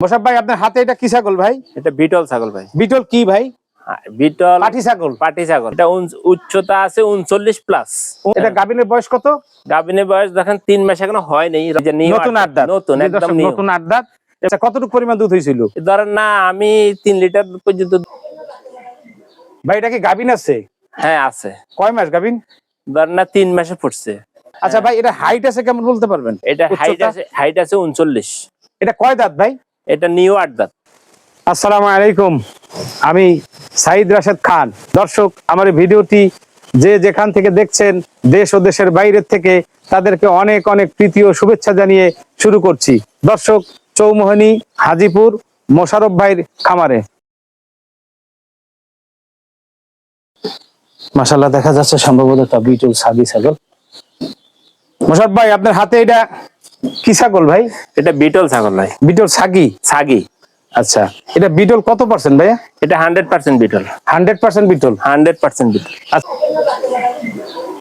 মোশাররফ ভাই, আপনার হাতে এটা কি ছাগল ভাই? এটা বিটল ছাগল ভাই। বিটল কি ভাই? বিটল পাটি ছাগল। পাটি ছাগল। এটা উচ্চতা আছে 39 প্লাস। এটা গাভিনের বয়স কত? গাভিনের বয়স দেখেন 3 মাস এখনো হয় নাই। নতুন আট দাঁত। নতুন একদম নতুন আট দাঁত। এটা কতটুকু পরিমাণ দুধ হয়েছিল? ধরেন না আমি 3 লিটার পর্যন্ত। ভাই এটা কি গাভিন আছে? হ্যাঁ আছে। কয় মাস গাভিন? ধরেন না 3 মাসে ফুটছে। আচ্ছা ভাই, এটা হাইট আছে কেমন বলতে পারবেন? এটা হাইট আছে 39। এটা কয় দাঁত ভাই? এটা নিউ 8 দাঁত। আসসালামু আলাইকুম, আমি সাইদ রাশেদ খান। দর্শক, আমার এই ভিডিওটি যে যেখান থেকে দেখছেন, দেশ ও দেশের বাইরের থেকে, তাদেরকে অনেক অনেক প্রীতি ও শুভেচ্ছা জানিয়ে শুরু করছি। দর্শক, চৌমোহনী হাজীপুর মোশাররফ ভাইয়ের খামারে। মাশাআল্লাহ, দেখা যাচ্ছে সম্ভবত একটা বিটল সাগি ছাগল। মোশাররফ ভাই, আপনার হাতে এটা কি ছাগল ভাই? এটা বিটল ছাগল ভাই। বিটল সাগি? সাগি। আচ্ছা, এটা বিটল কত পার্সেন্ট ভাইয়া? এটা 100% বিটল। 100% বিটল? 100% বিটল।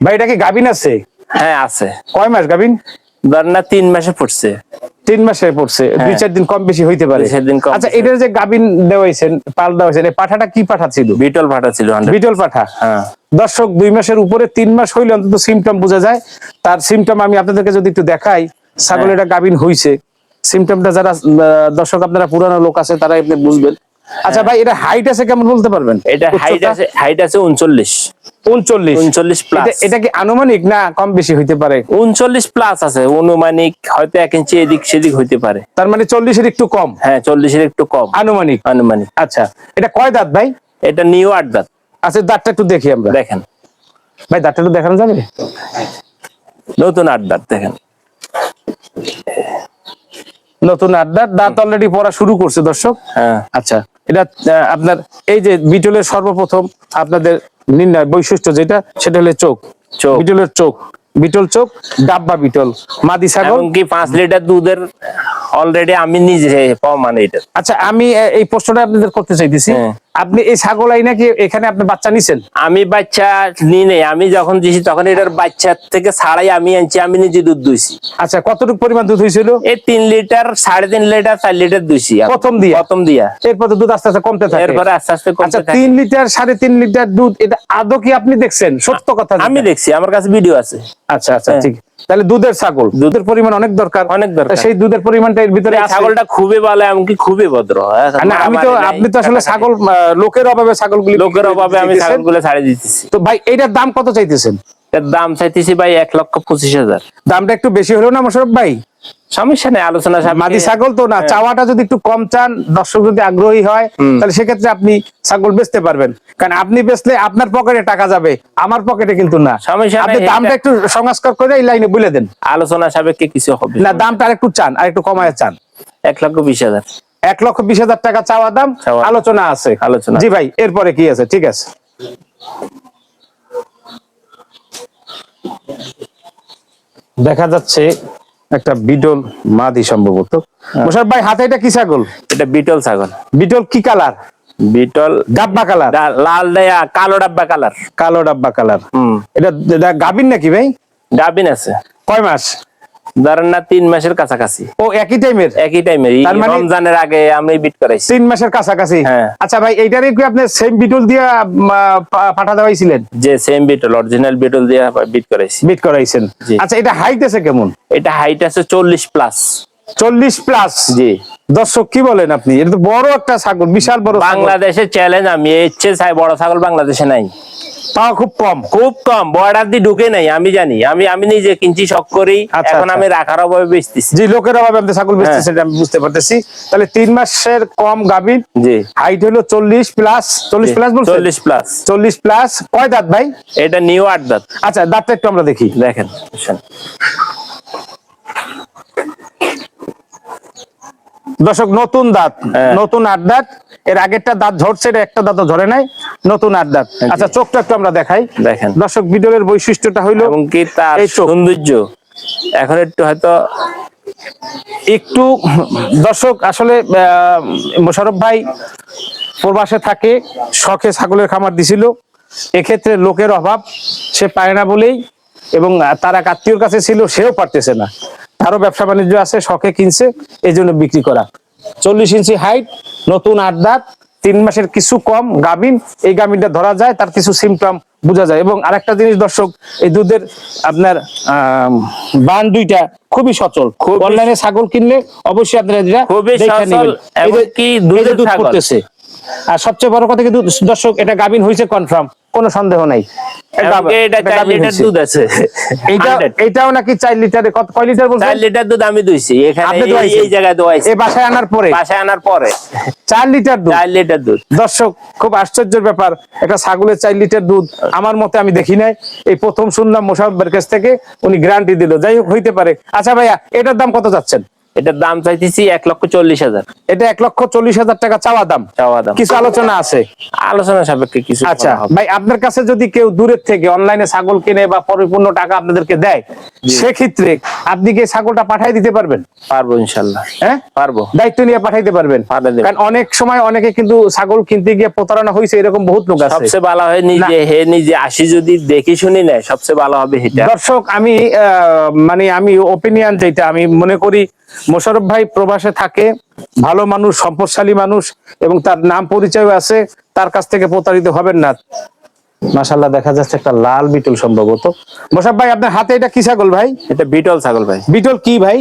ভাই এটা কি গাভিন আছে? হ্যাঁ আছে। কয় মাস গাভিন? ধরেন না 3 মাসে ফুটছে। 3 মাসে পড়ছে। 2-4 দিন কম বেশি হইতে পারে। আচ্ছা, এটার যে গাভিন দেওয়াইছেন, পাল দেওয়াইছেন, এই পাঠাটা কি পাঠা ছিল? বিটল পাঠা ছিল। বিটল পাঠা। হ্যাঁ। দর্শক, 2 মাসের উপরে 3 মাস হইলে অন্তত সিমটম বোঝা যায়। তার সিমটম আমি আপনাদেরকে যদি একটু দেখাই, ছাগল এটা গাভিন হইছে, সিমটমটা যারা দর্শক আপনারা পুরানো লোক আছে তারা আপনি বুঝবেন। আচ্ছা ভাই, এটা হাইট আছে কেমন বলতে পারবেন? এটা হাইট আছে 39। 39 প্লাস। এটা কি আনুমানিক না কম বেশি হইতে পারে? 39 প্লাস আছে, অনুমানিক হয়তো 1 ইঞ্চি এদিক সেদিক হইতে পারে। তার মানে 40-এর একটু কম? হ্যাঁ, 40-এর একটু কম। আনুমানিক। আচ্ছা, এটা কয় দাঁত ভাই? এটা নিউ 8 দাঁত। আচ্ছা, দাঁতটা একটু দেখি আমরা। দেখেন ভাই, দাঁতটা একটু দেখানো যাবে? নতুন 8 দাঁত দেখেন। নতুন 8 দাঁত। দাঁত অলরেডি পড়া শুরু করছে দর্শক। হ্যাঁ। আচ্ছা, এটা আপনার এই যে বিটলের সর্বপ্রথম আপনাদের নির্ণয় বৈশিষ্ট্য যেটা, সেটা হলো চোখ। বিটলের চোখ, বিটল চোখ, ডাব্বা বিটল, মাদি ছাগল। এমনকি 5 লিটার দুধের অলরেডি আমি নিজে প্রমাণ এটা। আচ্ছা, আমি এই প্রশ্নটা আপনাদের করতে চাইতেছি, আপনি এই ছাগল আই নাকি এখানে আপনি বাচ্চা নিছেন? আমি বাচ্চা নিই নাই, আমি যখন দিছি তখন এটার বাচ্চা থেকে ছাড়াই আমি আনছি, আমি নিজে দুধ দুইছি। আচ্ছা, কতটুকু পরিমাণ দুধ হয়েছিল? এই 3 লিটার 3.5 লিটার 4 লিটার দুইছি প্রথম দিয়া। এরপর তো দুধ আস্তে আস্তে কমতে থাকে। এরপরে আস্তে আস্তে কমতে আচ্ছা, থাকে। 3 লিটার 3.5 লিটার দুধ, এটা আদৌ কি আপনি দেখছেন? সত্য কথা আমি দেখছি, আমার কাছে ভিডিও আছে। আচ্ছা আচ্ছা, ঠিক। তাহলে দুধের ছাগল, দুধের পরিমাণ অনেক দরকার। সেই দুধের পরিমাণটা এর ভিতরে আছে। ছাগলটা খুবই ভালো, এমনকি খুবই ভদ্র। আপনি তো আসলে ছাগল লোকের অভাবে ছাগলগুলি, আমি ছাগলগুলো ছাড়ে দিতেছি। তো ভাই, এইটার দাম কত চাইতেছেন? এর দাম চাইতেছি ভাই 1,25,000। দামটা একটু বেশি হলো না মোশাররফ ভাই? সমস্যা নেই, আলোচনা। মাদি ছাগল তো না, চাওয়াটা যদি একটু কম চান, দর্শক যদি আগ্রহী হয়, তাহলে সেক্ষেত্রে আপনি ছাগল বেচতে পারবেন। কারণ আপনি বেচলে আপনার পকেটে টাকা যাবে, আমার পকেটে কিন্তু না। আপনি দামটা একটু সংস্কার করে এই লাইনে বলে দেন। আলোচনা সাপেক্ষে কিছু হবে না, দামটা আরেকটু চান, আরেকটু কমায় চান। 1,20,000। 1,20,000 টাকা চাওয়া দাম, আলোচনা আছে। জি ভাই, এরপরে কি আছে? ঠিক আছে, দেখা যাচ্ছে একটা বিটল মাদি সম্ভবত। মোশাররফ ভাই, হাতে এটা কি ছাগল? এটা বিটল ছাগল। বিটল কি কালার? বিটল ডাব্বা কালার? লাল দেয়া কালো ডাব্বা কালার। কালো ডাব্বা কালার। এটা গাভিন নাকি ভাই? গাভিন আছে। কয় মাস? ধরেন না 3 মাসের কাছাকাছি। ও, একই টাইমের? একই টাইমের। রমজানের আগে আমি বিট করাইছি। 3 মাসের কাছাকাছি। আচ্ছা ভাই, এইটারে কি আপনি সেম বিটল দিয়া পাঠা দেওয়াইছিলেন? যে সেম বিটল, অরিজিনাল বিটল দিয়া বিট করাইছেন। আচ্ছা, এটা হাইট আছে কেমন? এটা হাইট আছে 40 প্লাস। 40 প্লাস? জি। দর্শক, কি বলেন আপনি? এটা তো বড় একটা ছাগল, বিশাল বড়। বাংলাদেশের চ্যালেঞ্জ, আমি এর চেয়ে বড় ছাগল বাংলাদেশে নাই। তাও খুব কম, খুব কম। বর্ডার দিয়ে ঢুকে নাই, আমি জানি। আমি নিজে কিনছি শখ করি। এখন আমি রাখার অভাবে বেচতেছি। জি, লোকের অভাবে আপনি ছাগল বেচতেছেন, আমি বুঝতে পারতেছি। তাহলে 3 মাসের কম গাভীর। জি। হাইট হলো 40 প্লাস। 40 প্লাস বলছেন? 40 প্লাস। 40 প্লাস। কয় দাঁত ভাই? এটা নিউ 8 দাঁত। আচ্ছা, দাঁতটা একটু আমরা দেখি। দেখেন। দর্শক, নতুন দাঁত, নতুন 8 দাঁত। এর আগেরটা দাঁত ঝরছে, এটা একটা দাঁতও ঝরে নাই, নতুন 8 দাঁত। আচ্ছা, চোখটা একটু আমরা দেখাই। দেখেন দর্শক, বিটলের বৈশিষ্ট্যটা হইলো এমনকি তার সৌন্দর্য এখন একটু হয়তো একটু। দর্শক, আসলে মোশাররফ ভাই প্রবাসে থাকে, শখে ছাগলের খামার দিছিল। এক্ষেত্রে লোকের অভাব, সে পায় না বলেই, এবং তার এক আত্মীয়র কাছে ছিল, সেও পারতেছে না। তারও ব্যবসা বাণিজ্য আছে, শখে কিনছে, এই জন্য বিক্রি করা। 40 ইঞ্চি হাইট, নতুন 8 দাঁত, 3 মাসের কিছু কম গাভীন। এই গাভীনটা ধরা যায়, তার কিছু সিমটম বোঝা যায়। এবং আরেকটা জিনিস দর্শক, এই দুধের আপনার বান দুইটা খুবই সচল। অনলাইনে ছাগল কিনলে অবশ্যই আপনারা এটা খুবই দেখে সচল, নেবেন। এই যে এমনকি এই যে দুধের দুধ ছাগল। পড়তেছে। আর সবচেয়ে বড় কথা কিন্তু দর্শক, এটা গাভীন হয়েছে কনফার্ম, কোনো সন্দেহ নাই। এমনকি এটা 4 লিটার দুধ আছে। এইটাও নাকি 4 লিটারে কয় লিটার বলছেন? 4 লিটার দুধ আমি দুইছি এখানে, আপনি দোয়াইছেন? এই জায়গায় দোয়াইছি, এই বাসায় আনার পরে বাসায় আনার পরে 4 লিটার দুধ। 4 লিটার দুধ। দর্শক, খুব আশ্চর্যের ব্যাপার, একটা ছাগলের 4 লিটার দুধ আমার মতে আমি দেখি নাই। এই প্রথম শুনলাম মোশাররফের কাছ থেকে, উনি গ্যারান্টি দিল। যাই হোক, হইতে পারে। আচ্ছা ভাইয়া, এটার দাম কত যাচ্ছেন? এটার দাম চাইতেছি 1,40,000। এটা 1,40,000 টাকা চাওয়া দাম। চাওয়া দাম, কিছু আলোচনা আছে? আলোচনা সাপেক্ষে কিছু আচ্ছা করা হবে। ভাই, আপনার কাছে যদি কেউ দূরের থেকে অনলাইনে ছাগল কিনে বা পরিপূর্ণ টাকা আপনাদেরকে দেয়, সেক্ষেত্রে আপনি কি ছাগলটা পাঠিয়ে দিতে পারবেন? পারবো ইনশাল্লাহ, হ্যাঁ পারবো। দায়িত্ব নিয়ে পাঠাইতে পারবেন? পাঠিয়ে দেব। কারণ অনেক সময় অনেকে কিন্তু ছাগল কিনতে গিয়ে প্রতারণা হয়েছে, এরকম বহুত লোক আছে। সবচেয়ে ভালো হয় নিজে আসি যদি দেখি শুনি নেয়, সবচেয়ে ভালো হবে এটা। দর্শক, আমি আমি ওপিনিয়ন যেটা আমি মনে করি, মোশাররফ ভাই প্রবাসে থাকে, ভালো মানুষ, সম্পদশালী মানুষ, এবং তার নাম পরিচয় আছে, তার কাছ থেকে প্রতারিত হবেন না। মাশাআল্লাহ, দেখা যাচ্ছে একটা লাল বিটল সম্ভবত। মোশাররফ ভাই, আপনার হাতে এটা কি ছাগল ভাই? এটা বিটল ছাগল ভাই। বিটল কি ভাই?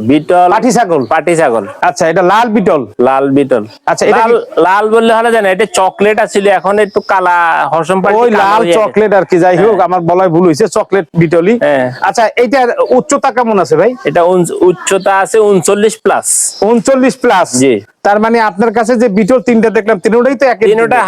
বিটল পাটি ছাগল? পাটি ছাগল। আচ্ছা, এটা লাল বিটল। লাল বিটল। আচ্ছা, এটা লাল লাল বললে হলে জানা, এটা চকলেট আছিল, এখন একটু কালা হরসম পাটি। ওই লাল চকলেট আর কি। যাই হোক, আমার বলায় ভুল হয়েছে, চকলেট বিটলি। হ্যাঁ। আচ্ছা, এইটার উচ্চতা কেমন আছে ভাই? এটা উচ্চতা আছে 39 প্লাস। 39 প্লাস? জি। তার মানে আপনার কাছে যে বিটল তিনটা দেখলাম, তিনটাই তো একই? তিনটা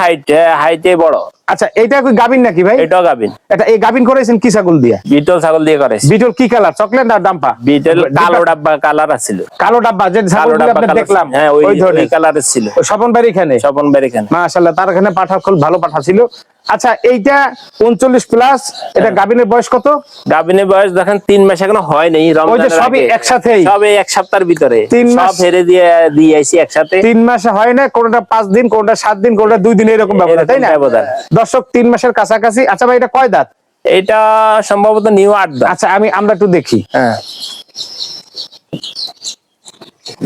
হাইটে বড়। আচ্ছা, এটা কি গাবিন নাকি ভাই? এটাও গাবিন। এটা এই গাবিন করেছেন কি ছাগল দিয়া? বিটল ছাগল দিয়ে করেছে। বিটল কি কালার? চকলেট আর ডাম্পা? বিটল কালো ডাব্বা কালার আছিল। কালো ডাব্বা যে ছাগলগুলো আমরা দেখলাম, হ্যাঁ, ওই ওই ধরনের কালারের ছিল। ওই স্বপন ভাইয়ের এখানে? স্বপন ভাইয়ের এখানে। মাশাআল্লাহ, তার এখানে পাঠা খুব ভালো পাঠা ছিল। আচ্ছা, এইটা 39 প্লাস, এটা গাবিনের বয়স কত? গাবিনের বয়স দেখেন 3 মাস এখনো হয়নি। ওই যে সবই একসাথেই? সবই এক সপ্তাহের ভিতরে 3 মাস? সব হেরে দিয়ে আইছি একসাথে। 3 মাসে হয় না, কোনটা 5 দিন, কোনটা 7 দিন, কোনটা 2 দিন, এরকম ব্যবধান, তাই না? দর্শক, 3 মাসের কাছাকাছি। আচ্ছা ভাই, এটা কয় দাঁত? এটা সম্ভবত নিউ 8 দাঁত। আচ্ছা, আমরা একটু দেখি। হ্যাঁ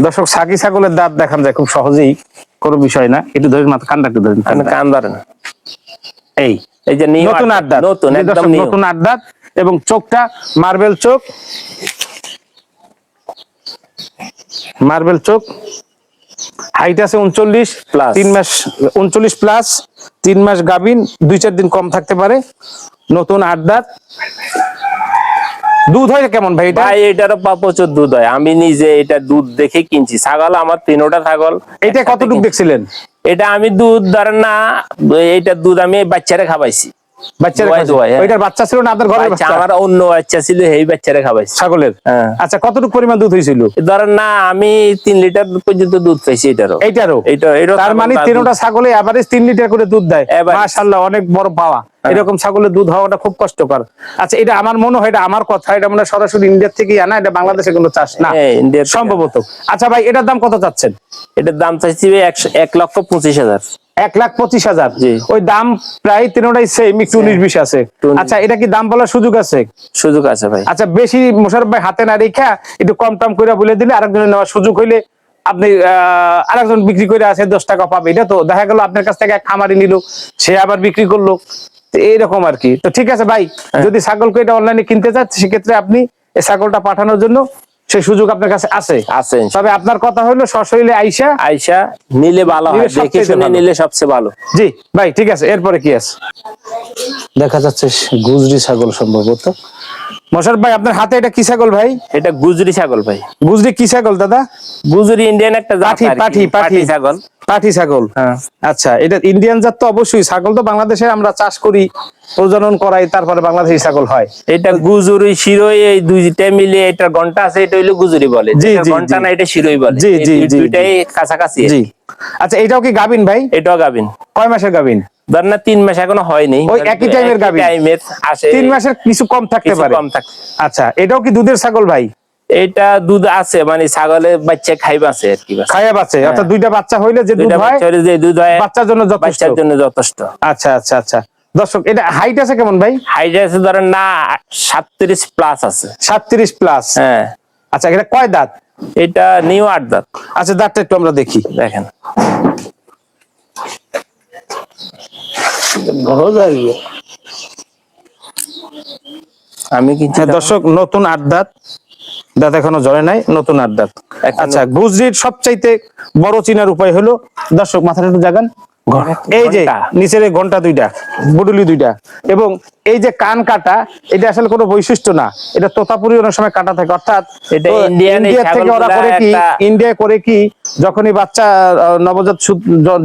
দর্শক, সাকি ছাগলের দাঁত দেখান যায় খুব সহজেই, কোনো বিষয় না। একটু ধরেন, মাথা কানটা একটু ধরেন। কান ধরেন। এই এই যে নিউ নতুন 8 দাঁত, নতুন একদম নিউ। নতুন 8 দাঁত, এবং চোখটা মার্বেল চোখ, মার্বেল চোখ। হাইট আছে 39 প্লাস। 3 মাস 39 প্লাস, 3 মাস গাবিন, 2-4 দিন কম থাকতে পারে, নতুন 8 দাঁত। দুধ হয় কেমন ভাই এটা? ভাই এটারও প্রচুর দুধ হয়, আমি নিজে এটা দুধ দেখে কিনছি। ছাগল আমার 3টা ছাগল। এটা কতটুকু দেখছিলেন? এটা আমি দুধ ধরেন না, এইটার দুধ আমি বাচ্চারে খাওয়াইছি। বাচ্চারে ওইটার বাচ্চা ছিল না আপনার ঘরে? আমার অন্য বাচ্চা ছিল, এই বাচ্চারে খাওয়াইছি ছাগলের। আচ্ছা, কতটুকু পরিমাণ দুধ হয়েছিল? ধরেন না, আমি 3 লিটার পর্যন্ত দুধ পাইছি এটারও। তার মানে 3টা ছাগলে এভারেজ 3 লিটার করে দুধ দেয়। মাশাআল্লাহ, অনেক বড় পাওয়া। এরকম ছাগলের দুধ হওয়াটা খুব কষ্টকর। আচ্ছা, এটা আমার মনে হয়, এটা আমার কথা, এটা মনে হয় সরাসরি ইন্ডিয়া থেকে আনা, এটা বাংলাদেশে কোনো চাষ না সম্ভবত। আচ্ছা ভাই, এটার দাম কত চাচ্ছেন? এটার দাম চাইছি 1,25,000। 1,25,000? ওই দাম প্রায় 3টাই সেম, একটু 19-20 আছে। আচ্ছা, এটা কি দাম বলার সুযোগ আছে? সুযোগ আছে ভাই। আচ্ছা, বেশি মোশাররফ ভাই হাতে না রেখা একটু কম টম করে বলে দিলে আরেকজনের নেওয়ার সুযোগ হইলে আপনি আরেকজন বিক্রি করে আছে 10 টাকা পাবে। এটা তো দেখা গেল আপনার কাছ থেকে এক খামারি নিল, সে আবার বিক্রি করলো, এইরকম আর কি। তো ঠিক আছে ভাই, যদি ছাগলকে এটা অনলাইনে কিনতে চান, সেক্ষেত্রে আপনি এই ছাগলটা পাঠানোর জন্য সেই সুযোগ আপনার কাছে আছে। তবে আপনার কথা হলো সশরীরে আইসা নিলে ভালো হয়, দেখে শুনে নিলে সবচেয়ে ভালো। জি ভাই, ঠিক আছে। এরপরে কি আছে? দেখা যাচ্ছে গুজরি ছাগল সম্ভবত। মোশাররফ ভাই, আপনার হাতে এটা কি ছাগল ভাই? এটা গুজরি ছাগল ভাই। গুজরি কি ছাগল দাদা? গুজরি ইন্ডিয়ান একটা জাত, পাটি ছাগল। পাটি ছাগল, আচ্ছা। এটা ইন্ডিয়ান জাত তো অবশ্যই। ছাগল তো বাংলাদেশে আমরা চাষ করি, প্রজনন করাই, তারপরে বাংলাদেশি ছাগল হয়। এটা গুজরি শিরোই, এই দুইটা মিলে এটা ঘন্টা আছে, এটা হইলো গুজরি বলে। ঘন্টা না, এটা শিরোই বলে। দুইটাই কাছাকাছি। জি। আচ্ছা, এটাও কি গাবিন ভাই? এটাও গাবিন। কয় মাসের গাবিন? ধর না 3 মাস এখনো হয়নি, ওই একই টাইমের গাবিন। 3 মাসের কিছু কম থাকতে পারে। আচ্ছা, এটাও কি দুধের ছাগল ভাই? এটা দুধ আছে, মানে ছাগলের বাচ্চা খাইবা আছে আর কি, খাইয়া বাচ্চা। অর্থাৎ 2টা বাচ্চা হইলে যে দুধ হয়, বাচ্চার জন্য যথেষ্ট। আচ্ছা আচ্ছা আচ্ছা। দর্শক, এটা হাইট আছে কেমন ভাই? হাইট আছে ধরেন না 37 প্লাস আছে। 37 প্লাস? হ্যাঁ। আচ্ছা, এটা কয় দাঁত? এটা নিউ 8 দাঁত। আচ্ছা দাঁতটা একটু আমরা দেখি। দেখেন আমি কিন্তু দর্শক নতুন 8 দাঁত, দাঁত এখনো জ্বরে নাই, নতুন 8 দাঁত। আচ্ছা গুজরির সবচাইতে বড় চিনার উপায় হলো দর্শক মাথাটা একটু জাগান, এই যে নিচের এই ঘন্টা দুইটা, বুডুলি দুইটা, এবং এই যে কান কাটা, এটা আসলে কোনো বৈশিষ্ট্য না, এটা তোতাপুরি অনেক সময় কাটা থাকে। অর্থাৎ এটা ইন্ডিয়া থেকে ওরা করে কি, ইন্ডিয়া করে কি যখনই বাচ্চা নবজাত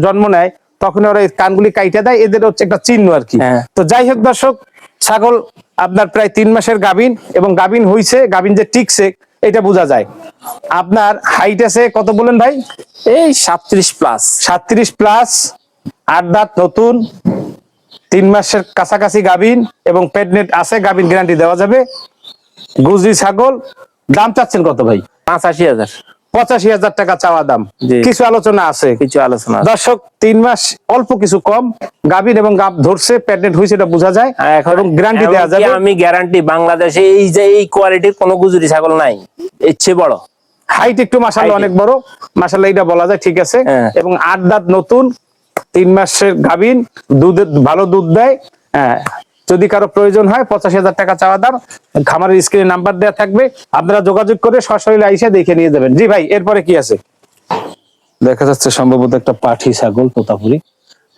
জন্ম নেয় তখন ওরা এই কানগুলি কাইটা দেয়, এদের হচ্ছে একটা চিহ্ন আর কি। তো যাই হোক দর্শক, ছাগল আপনার প্রায় 3 মাসের গাভীন, এবং গাভীন হইছে, গাভীন যে টিকছে এটা বোঝা যায়। আপনার হাইট আছে কত বলেন ভাই? এই 37 প্লাস। 37 প্লাস, 8 দাঁত নতুন, 3 মাসের কাছাকাছি গাভীন, এবং প্রেগনেন্ট আছে, গাভীন গ্যারান্টি দেওয়া যাবে। গুজরি ছাগল, দাম চাচ্ছেন কত ভাই? 85,000। 85,000 টাকা চাওয়া দাম, কিছু আলোচনা আছে, কিছু আলোচনা। দর্শক 3 মাস অল্প কিছু কম, গাভীন এবং গাভ ধরছে, প্রেগনেন্ট হইছে এটা বোঝা যায়, এবং গ্যারান্টি দেওয়া যাবে। আমি গ্যারান্টি, বাংলাদেশে এই যে এই কোয়ালিটির কোনো গুজরি ছাগল নাই, ইচ্ছে বড়, হাইট একটু মাশাআল্লাহ অনেক বড়, মাশাআল্লাহ এটা বলা যায়, ঠিক আছে। এবং 8 দাঁত নতুন, 3 মাসের গাভীন, দুধ ভালো দুধ দেয়। হ্যাঁ, যদি কারো প্রয়োজন হয় 85,000 টাকা চাওয়া দাম, খামারের স্ক্রিনে নাম্বার দেওয়া থাকবে, আপনারা যোগাযোগ করে সরাসরি আইসা দেখে নিয়ে যাবেন। জি ভাই, এরপরে কি আছে? দেখা যাচ্ছে সম্ভবত একটা পাঠি ছাগল, তোতাপুরি।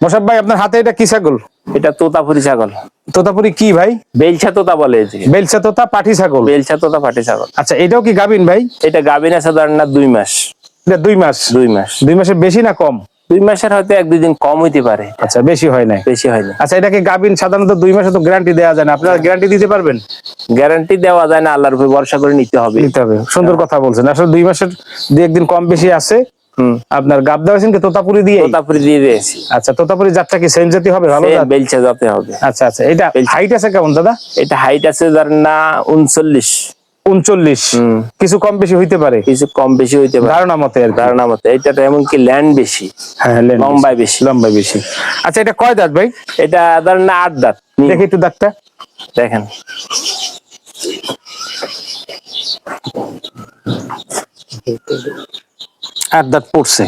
মোশাররফ ভাই আপনার হাতে এটা কি ছাগল? এটা তোতাপুরি ছাগল। তোতাপুরি কি ভাই? বেলছা তোতা বলে। বেলছা তোতা পাঠি ছাগল, বেলছা তোতা পাঠি ছাগল। আচ্ছা এটাও কি গাভীন ভাই? এটা গাভীন আছে ধরেন না 2 মাস। এটা 2 মাস? 2 মাস। 2 মাসের বেশি না কম? 2 মাসের হয়তো 1-2 দিন কম হইতে পারে। আচ্ছা, বেশি হয় না? বেশি হয় না। আচ্ছা এটাকে গাভীন সাধারণত 2 মাসে তো গ্যারান্টি দেওয়া যায় না, আপনারা গ্যারান্টি দিতে পারবেন? গ্যারান্টি দেওয়া যায় না, আল্লাহর উপর ভরসা করে নিতে হবে। নিতে হবে, সুন্দর কথা বলছেন। আসলে 2 মাসের 2-1 দিন কম বেশি আছে। আপনার গাব দেওয়াছেন কি তোতাপুরি দিয়ে? তোতাপুরি দিয়ে দিয়েছি। আচ্ছা, তোতাপুরি জাতটা কি সেম জাতি হবে? ভালো জাত, বেলচা জাতে হবে। আচ্ছা আচ্ছা, এটা হাইট আছে কেমন দাদা? এটা হাইট আছে ধরেন না 39। 39, কিছু কম বেশি হইতে পারে? কিছু কম বেশি হইতে পারে ধারণা মতে আর কি। ধারণা মতে। এটা এমনকি ল্যান্ড বেশি, হ্যাঁ লম্বায় বেশি। লম্বায় বেশি। আচ্ছা এটা কয় দাঁত ভাই? এটা ধরেন না 8 দাঁত। দেখি একটু দাঁতটা দেখেন। 8 দাঁত পড়ছে,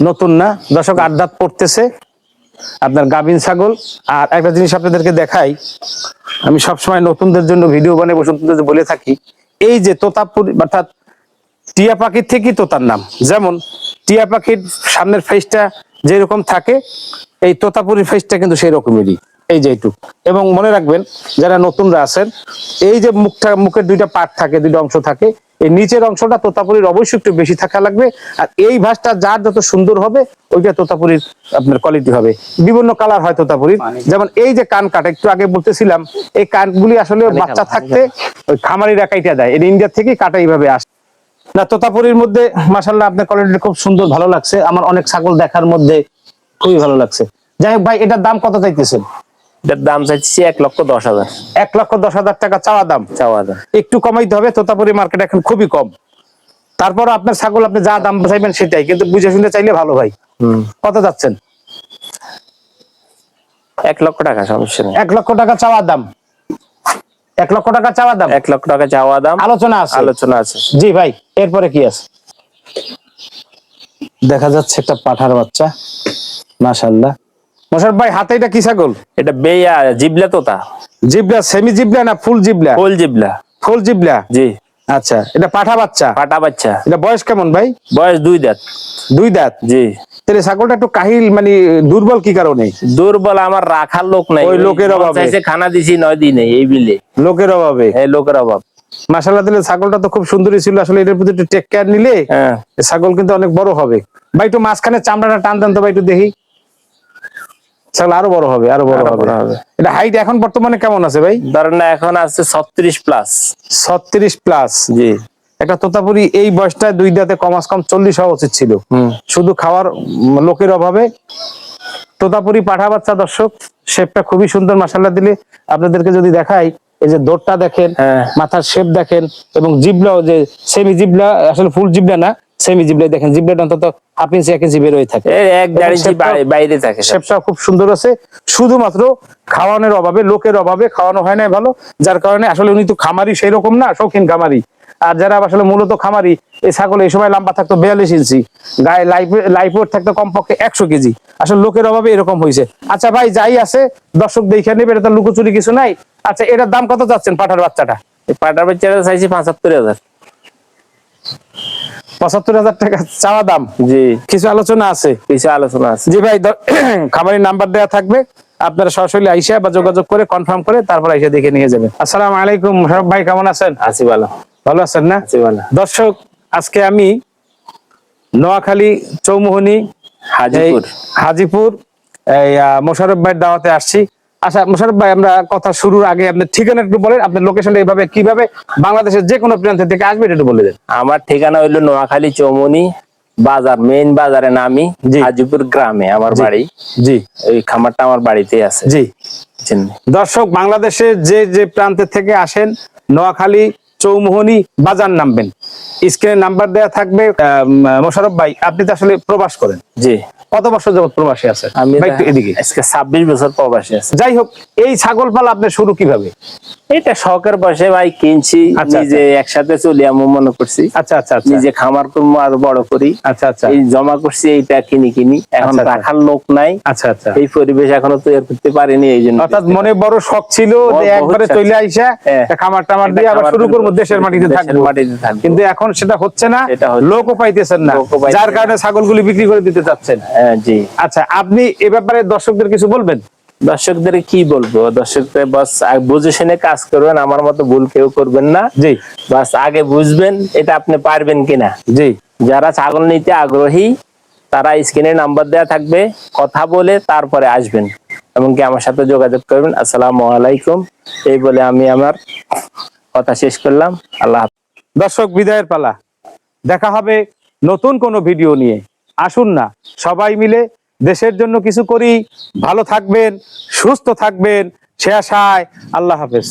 নতুন না দর্শক, 8 দাঁত পড়তেছে, আপনার গাভীন ছাগল। আর একটা জিনিস আপনাদেরকে দেখাই, আমি সবসময় নতুনদের জন্য ভিডিও বানিয়ে নতুনদের বলে থাকি, এই যে তোতাপুরি অর্থাৎ টিয়া পাখির থেকেই তোতার নাম। যেমন টিয়া পাখির সামনের ফেসটা যেরকম থাকে, এই তোতাপুরির ফেসটা কিন্তু সেই রকমেরই, এই যে এইটুক। এবং মনে রাখবেন যারা নতুনরা আছেন, এই যে মুখের 2টা পার্ট থাকে, 2টা অংশ থাকে, এই নিচের অংশটা তোতাপুরির অবশ্যই একটু বেশি থাকা লাগবে। আর এই ভাঁজটা যার যত সুন্দর হবে ওইটা তোতাপুরির আপনার কোয়ালিটি হবে। বিভিন্ন কালার হয় তোতাপুরির, যেমন এই যে কান কাটা, একটু আগে বলতেছিলাম, এই কানগুলি আসলে বাচ্চা থাকতে ওই খামারিরা কাইটা দেয়, এটা ইন্ডিয়া থেকে কাটা এইভাবে আসে না। তোতাপুরির মধ্যে মাশাআল্লাহ আপনার কোয়ালিটি খুব সুন্দর, ভালো লাগছে আমার, অনেক ছাগল দেখার মধ্যে খুবই ভালো লাগছে। যাই হোক ভাই, এটার দাম কত চাইতেছেন? এটার দাম চাইছি 1,10,000। 1,10,000 টাকা চাওয়া দাম। একটু কমাইতে হবে, তোতাপুরি মার্কেট এখন খুবই কম। তারপর আপনার ছাগল আপনি যা দাম চাইবেন সেটাই, কিন্তু বুঝে শুনে চাইলে ভালো ভাই। কত যাচ্ছেন? 1 লক্ষ টাকা, সমস্যা নেই। 1 লক্ষ টাকা চাওয়া দাম। 1 লক্ষ টাকা চাওয়া দাম। 1 লক্ষ টাকা চাওয়া দাম, আলোচনা আছে? আলোচনা আছে। জি ভাই, এরপরে কি আছে? দেখা যাচ্ছে একটা পাঠার বাচ্চা, মাশাআল্লাহ। মোশাররফ ভাই হাতে এটা কি ছাগল? এটা বেয়া জিবলা তোতা। জিবলা, সেমি জিবলা না ফুল জিবলা? ফুল জিবলা। ফুল জিবলা, জি। আচ্ছা, এটা পাঠা বাচ্চা? পাটা বাচ্চা। এটা বয়স কেমন ভাই? বয়স 2 দাঁত। 2 দাঁত, জি। তাহলে ছাগলটা একটু কাহিল, মানে দুর্বল কি কারণে? দুর্বল আমার রাখার লোক নাই, ওই লোকের অভাবে। চাইছে খানা দিছি 9 দিনে, এই বিলে লোকের অভাবে। এই লোকের অভাব। মাশাআল্লাহ, তাহলে ছাগলটা তো খুব সুন্দরই ছিল, আসলে এটার প্রতি একটু টেক কেয়ার নিলে ছাগল কিন্তু অনেক বড় হবে। ভাই একটু মাঝখানে চামড়াটা টান দেন তো ভাই, একটু দেখি। ছাগল আরো বড় হবে, আরো বড় হবে। এটা হাইট এখন বর্তমানে কেমন আছে ভাই? ধরেন না এখন আছে 36 প্লাস। 36 প্লাস, জি। একটা তোতাপুরি এই বয়সটায় 2 দাঁতে কমাস কম 40 হওয়া উচিত ছিল, শুধু খাওয়ার লোকের অভাবে। তোতাপুরি পাঠা বাচ্চা দর্শক, শেপটা খুবই সুন্দর মাশাআল্লাহ। দিলে আপনাদেরকে যদি দেখাই, এই যে দৌড়টা দেখেন, মাথার শেপ দেখেন, এবং জিবলাও যে সেমি জিবলা, আসলে ফুল জিবলা না, সেমি জিবলা দেখেন, জিবলাটা অন্তত 1/2 ইঞ্চি 1 ইঞ্চি বের হয়ে থাকে, 1-1.5 ইঞ্চি বাইরে থাকে। শেপটা খুব সুন্দর আছে, শুধুমাত্র খাওয়ানোর অভাবে, লোকের অভাবে খাওয়ানো হয় না ভালো, যার কারণে আসলে উনি তো খামারি সেই রকম না, শৌখিন খামারি, আর যারা আসলে মূলত খামারি, এই ছাগল এই সময় লম্বা থাকতো 42 ইঞ্চি, গায়ে লাইফ ওয়েট থাকতো কমপক্ষে 100 কেজি। আসলে লোকের অভাবে এরকম হয়েছে। আচ্ছা ভাই, যাই আছে দর্শক দেখে নেবে, এটা তো লুকোচুরি কিছু নাই। আচ্ছা, এটার দাম কত যাচ্ছেন পাঠার বাচ্চাটা? এই পাটার বাচ্চাটা চাইছি 75,000। 75,000 টাকা চাওয়া দাম? জি, কিছু আলোচনা আছে? কিছু আলোচনা আছে। জি ভাই, খামারের নাম্বার দেওয়া থাকবে, আপনারা সরাসরি আইসা বা যোগাযোগ করে কনফার্ম করে তারপর আইসা দেখে নিয়ে যাবেন। আসসালামু আলাইকুম মোশাররফ ভাই, কেমন আছেন? আছি ভালো। ভালো আছেন না? আছি ভালো। দর্শক, আজকে আমি নোয়াখালী চৌমুহনী হাজিপুর এই মোশাররফ ভাইয়ের দাওয়াতে আসছি। আচ্ছা মোশাররফ ভাই, আমরা কথা শুরুর আগে আপনার ঠিকানা একটু বলেন, আপনার লোকেশনটা এইভাবে কিভাবে বাংলাদেশের যে কোনো প্রান্ত থেকে আসবে একটু বলে দেন। আমার ঠিকানা হইলো নোয়াখালী চৌমুহনী বাজার, মেইন বাজারে নামি, হাজিপুর গ্রামে আমার বাড়ি। জি, এই খামারটা আমার বাড়িতে আছে। জি। দর্শক, বাংলাদেশের যে যে প্রান্তের থেকে আসেন, নোয়াখালী চৌমুহনী বাজার নামবেন, স্ক্রিনে নাম্বার দেওয়া থাকবে। মোশাররফ ভাই, আপনি তো আসলে প্রবাস করেন। জি। কত বছর যাবত প্রবাসী আছেন? আমি ভাই একটু এদিকে। আজকে 26 বছর প্রবাসী আছি। যাই হোক, এই ছাগল পালা আপনার শুরু কিভাবে? এটা শখের বসে ভাই কিনছি, নিজে একসাথে চলি আমি মনে করছি। আচ্ছা আচ্ছা, নিজে খামার করবো আর বড় করি। আচ্ছা আচ্ছা, এই জমা করছি, এইটা কিনি এখন রাখার লোক নাই। আচ্ছা আচ্ছা, এই পরিবেশ এখনো তৈরি করতে পারিনি, এই জন্য। অর্থাৎ মনে বড় শখ ছিল যে একবারে চলে আইসা খামার টামার দিয়ে আবার শুরু করবো, দেশের মাটিতে থাকবো। কিন্তু এখন সেটা হচ্ছে না, লোকও পাইতেছেন না, যার কারণে ছাগলগুলি বিক্রি করে দিতে চাচ্ছেন। জি। আচ্ছা, আপনি এ ব্যাপারে দর্শকদের কিছু বলবেন? দর্শকদের কি বলবো, দর্শকদের বাস বুঝে শুনে কাজ করবেন, আমার মতো ভুল কেউ করবেন না। জি। বাস আগে বুঝবেন এটা আপনি পারবেন কিনা। জি। যারা ছাগল নিতে আগ্রহী তারা স্ক্রিনে নাম্বার দেওয়া থাকবে, কথা বলে তারপরে আসবেন, এমনকি আমার সাথে যোগাযোগ করবেন। আসসালামু আলাইকুম, এই বলে আমি আমার কথা শেষ করলাম। আল্লাহ হাফেজ। দর্শক, বিদায়ের পালা। দেখা হবে নতুন কোনো ভিডিও নিয়ে। আসুন না সবাই মিলে দেশের জন্য কিছু করি। ভালো থাকবেন, সুস্থ থাকবেন, সে আশায়। আল্লাহ হাফেজ।